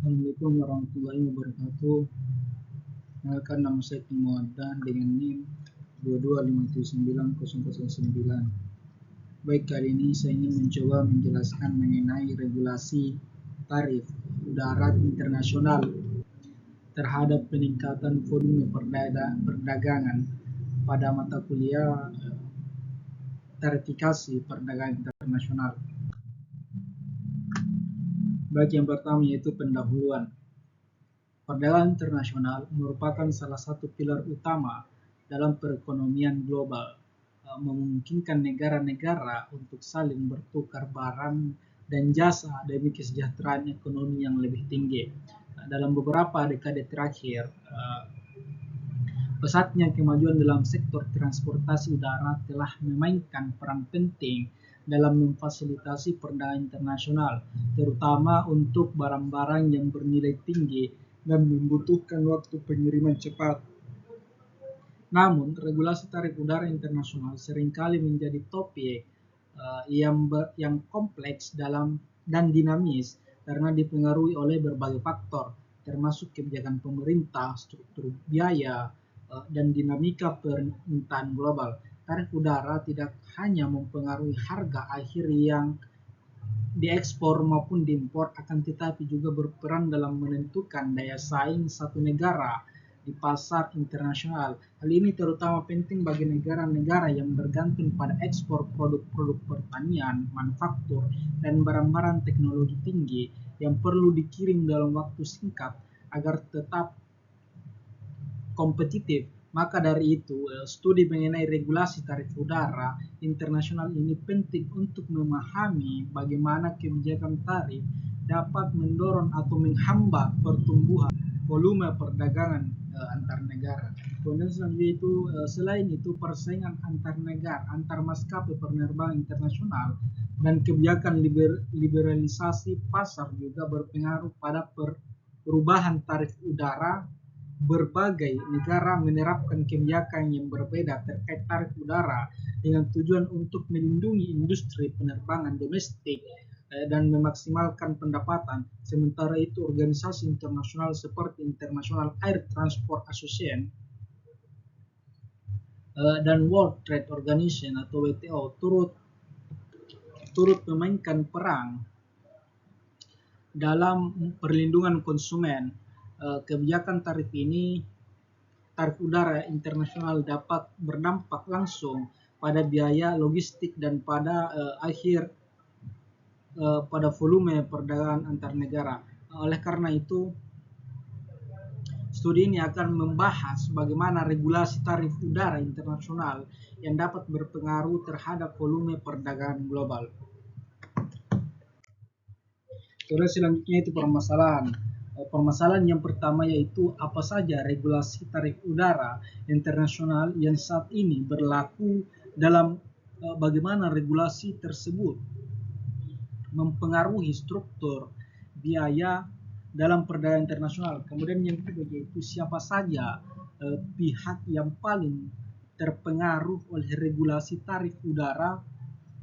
Assalamualaikum warahmatullahi wabarakatuh. Kenalkan, nama saya Timodan dengan NIM 225790009. Baik, kali ini saya ingin mencoba menjelaskan mengenai regulasi tarif udara internasional terhadap peningkatan volume perdagangan pada mata kuliah tarifikasi perdagangan internasional. Baik, yang pertama yaitu pendahuluan. Perdagangan internasional merupakan salah satu pilar utama dalam perekonomian global, memungkinkan negara-negara untuk saling bertukar barang dan jasa demi kesejahteraan ekonomi yang lebih tinggi. Dalam beberapa dekade terakhir, pesatnya kemajuan dalam sektor transportasi udara telah memainkan peran penting dalam memfasilitasi perdagangan internasional, terutama untuk barang-barang yang bernilai tinggi dan membutuhkan waktu pengiriman cepat. Namun, regulasi tarif udara internasional seringkali menjadi topik yang kompleks dan dinamis karena dipengaruhi oleh berbagai faktor, termasuk kebijakan pemerintah, struktur biaya, dan dinamika permintaan global. Tarif udara tidak hanya mempengaruhi harga akhir yang diekspor maupun diimpor, akan tetapi juga berperan dalam menentukan daya saing satu negara di pasar internasional. Hal ini terutama penting bagi negara-negara yang bergantung pada ekspor produk-produk pertanian, manufaktur, dan barang-barang teknologi tinggi yang perlu dikirim dalam waktu singkat agar tetap kompetitif. Maka dari itu, studi mengenai regulasi tarif udara internasional ini penting untuk memahami bagaimana kebijakan tarif dapat mendorong atau menghambat pertumbuhan volume perdagangan antar negara. Kemudian selanjutnya itu, selain itu, persaingan antar negara, antar maskapai penerbangan internasional, dan kebijakan liberalisasi pasar juga berpengaruh pada perubahan tarif udara. Berbagai negara menerapkan kebijakan yang berbeda terkait tarif udara dengan tujuan untuk melindungi industri penerbangan domestik dan memaksimalkan pendapatan. Sementara itu, organisasi internasional seperti International Air Transport Association dan World Trade Organization atau WTO turut memainkan peran dalam perlindungan konsumen. Kebijakan tarif udara internasional dapat berdampak langsung pada biaya logistik dan pada pada volume perdagangan antar negara. Oleh karena itu, studi ini akan membahas bagaimana regulasi tarif udara internasional yang dapat berpengaruh terhadap volume perdagangan global. Terus selanjutnya itu permasalahan. Permasalahan yang pertama yaitu apa saja regulasi tarif udara internasional yang saat ini berlaku dalam bagaimana regulasi tersebut mempengaruhi struktur biaya dalam perdagangan internasional. Kemudian yang kedua yaitu siapa saja pihak yang paling terpengaruh oleh regulasi tarif udara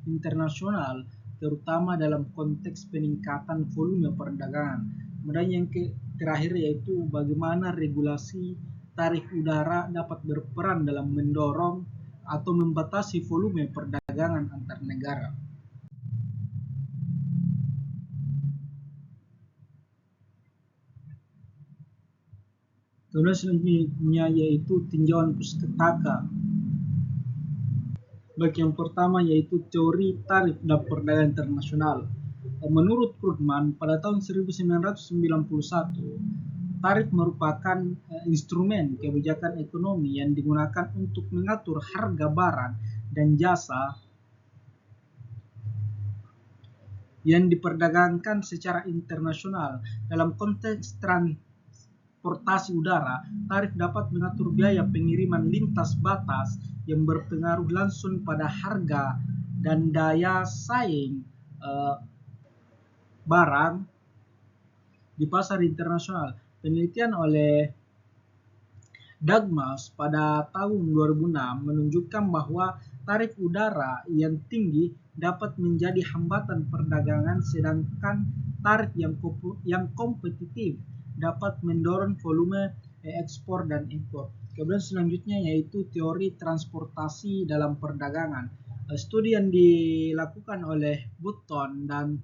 internasional, terutama dalam konteks peningkatan volume perdagangan. Kemudian yang terakhir yaitu bagaimana regulasi tarif udara dapat berperan dalam mendorong atau membatasi volume perdagangan antar negara. Kemudian selanjutnya yaitu tinjauan Pusketaka. Bagi yang pertama yaitu teori tarif dan perdagangan internasional. Menurut Krugman, pada tahun 1991, tarif merupakan instrumen kebijakan ekonomi yang digunakan untuk mengatur harga barang dan jasa yang diperdagangkan secara internasional. Dalam konteks transportasi udara, tarif dapat mengatur biaya pengiriman lintas batas yang berpengaruh langsung pada harga dan daya saing barang di pasar internasional. Penelitian oleh Dagmas pada tahun 2006 menunjukkan bahwa tarif udara yang tinggi dapat menjadi hambatan perdagangan, sedangkan tarif yang kompetitif dapat mendorong volume ekspor dan impor. Kemudian selanjutnya yaitu teori transportasi dalam perdagangan. Studi yang dilakukan oleh Button dan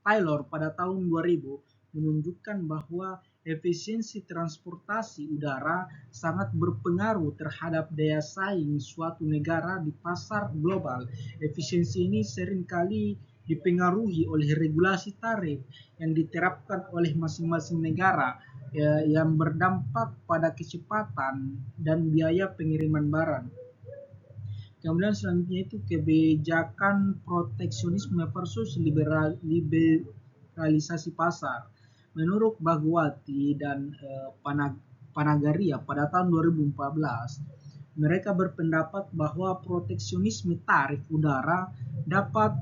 Taylor pada tahun 2000 menunjukkan bahwa efisiensi transportasi udara sangat berpengaruh terhadap daya saing suatu negara di pasar global. Efisiensi ini seringkali dipengaruhi oleh regulasi tarif yang diterapkan oleh masing-masing negara yang berdampak pada kecepatan dan biaya pengiriman barang. Kemudian selanjutnya itu kebijakan proteksionisme versus liberalisasi pasar. Menurut Bhagwati dan Panagaria pada tahun 2014, mereka berpendapat bahwa proteksionisme tarif udara dapat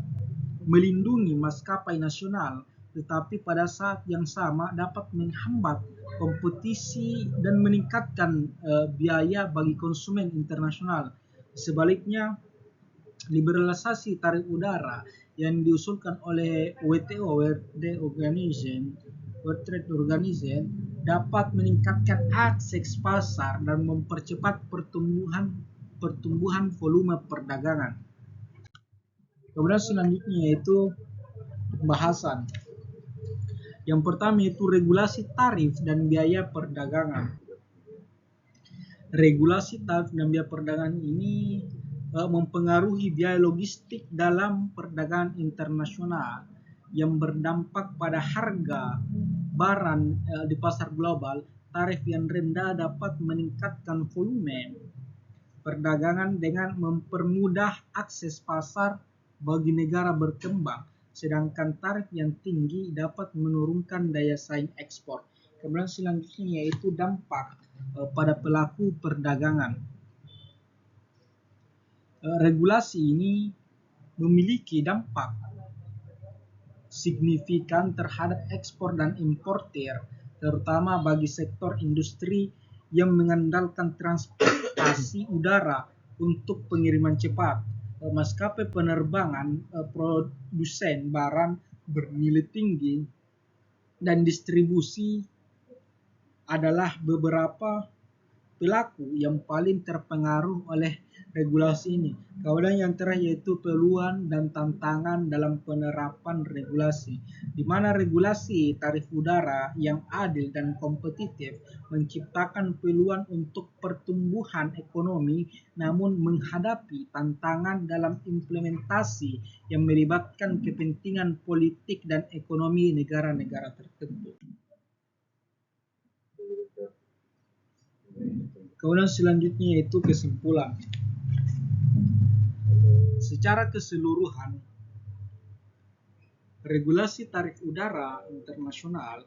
melindungi maskapai nasional, tetapi pada saat yang sama dapat menghambat kompetisi dan meningkatkan biaya bagi konsumen internasional. Sebaliknya, liberalisasi tarif udara yang diusulkan oleh WTO World Trade Organization dapat meningkatkan akses pasar dan mempercepat pertumbuhan volume perdagangan. Kemudian selanjutnya yaitu pembahasan. Yang pertama yaitu regulasi tarif dan biaya perdagangan. Regulasi tarif dan biaya perdagangan ini mempengaruhi biaya logistik dalam perdagangan internasional yang berdampak pada harga barang di pasar global. Tarif yang rendah dapat meningkatkan volume perdagangan dengan mempermudah akses pasar bagi negara berkembang, sedangkan tarif yang tinggi dapat menurunkan daya saing ekspor. Kemudian selanjutnya yaitu dampak pada pelaku perdagangan. Regulasi ini memiliki dampak signifikan terhadap ekspor dan importir, terutama bagi sektor industri yang mengandalkan transportasi udara untuk pengiriman cepat. Maskapai penerbangan, produsen barang bernilai tinggi, dan distribusi adalah beberapa pelaku yang paling terpengaruh oleh regulasi ini. Kemudian yang terakhir yaitu peluang dan tantangan dalam penerapan regulasi, di mana regulasi tarif udara yang adil dan kompetitif menciptakan peluang untuk pertumbuhan ekonomi, namun menghadapi tantangan dalam implementasi yang melibatkan kepentingan politik dan ekonomi negara-negara tertentu. Kemudian selanjutnya yaitu kesimpulan. Secara keseluruhan, regulasi tarif udara internasional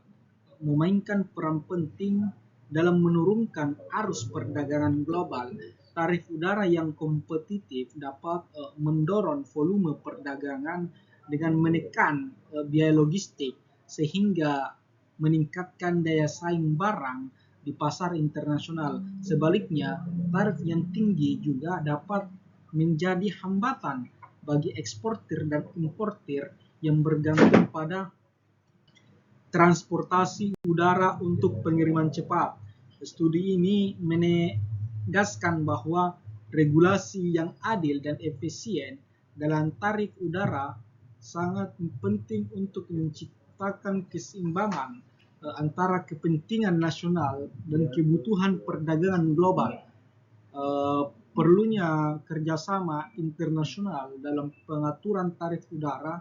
memainkan peran penting dalam menurunkan arus perdagangan global. Tarif udara yang kompetitif dapat mendorong volume perdagangan dengan menekan biaya logistik sehingga meningkatkan daya saing barang di pasar internasional. Sebaliknya, tarif yang tinggi juga dapat menjadi hambatan bagi eksportir dan importir yang bergantung pada transportasi udara untuk pengiriman cepat. Studi ini menegaskan bahwa regulasi yang adil dan efisien dalam tarif udara sangat penting untuk menciptakan keseimbangan antara kepentingan nasional dan kebutuhan perdagangan global. Perlunya kerjasama internasional dalam pengaturan tarif udara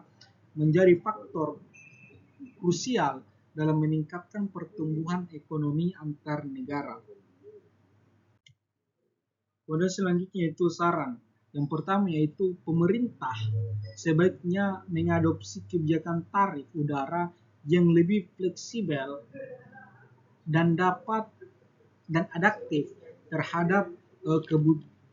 menjadi faktor krusial dalam meningkatkan pertumbuhan ekonomi antar negara. Kemudian selanjutnya itu saran. Yang pertama yaitu pemerintah sebaiknya mengadopsi kebijakan tarif udara yang lebih fleksibel dan adaptif terhadap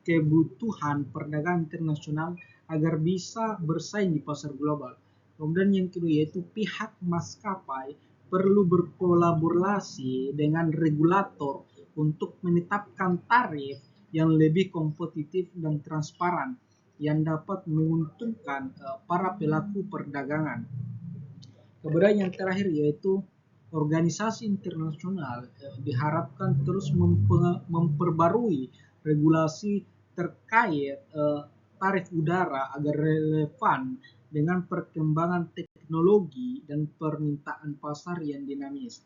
kebutuhan perdagangan internasional agar bisa bersaing di pasar global. Kemudian yang kedua yaitu pihak maskapai perlu berkolaborasi dengan regulator untuk menetapkan tarif yang lebih kompetitif dan transparan yang dapat menguntungkan para pelaku perdagangan. Kemudian yang terakhir yaitu organisasi internasional diharapkan terus memperbarui regulasi terkait tarif udara agar relevan dengan perkembangan teknologi dan permintaan pasar yang dinamis.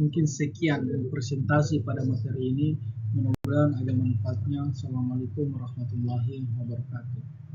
Mungkin sekian presentasi pada materi ini. Mudah-mudahan ada manfaatnya. Assalamualaikum warahmatullahi wabarakatuh.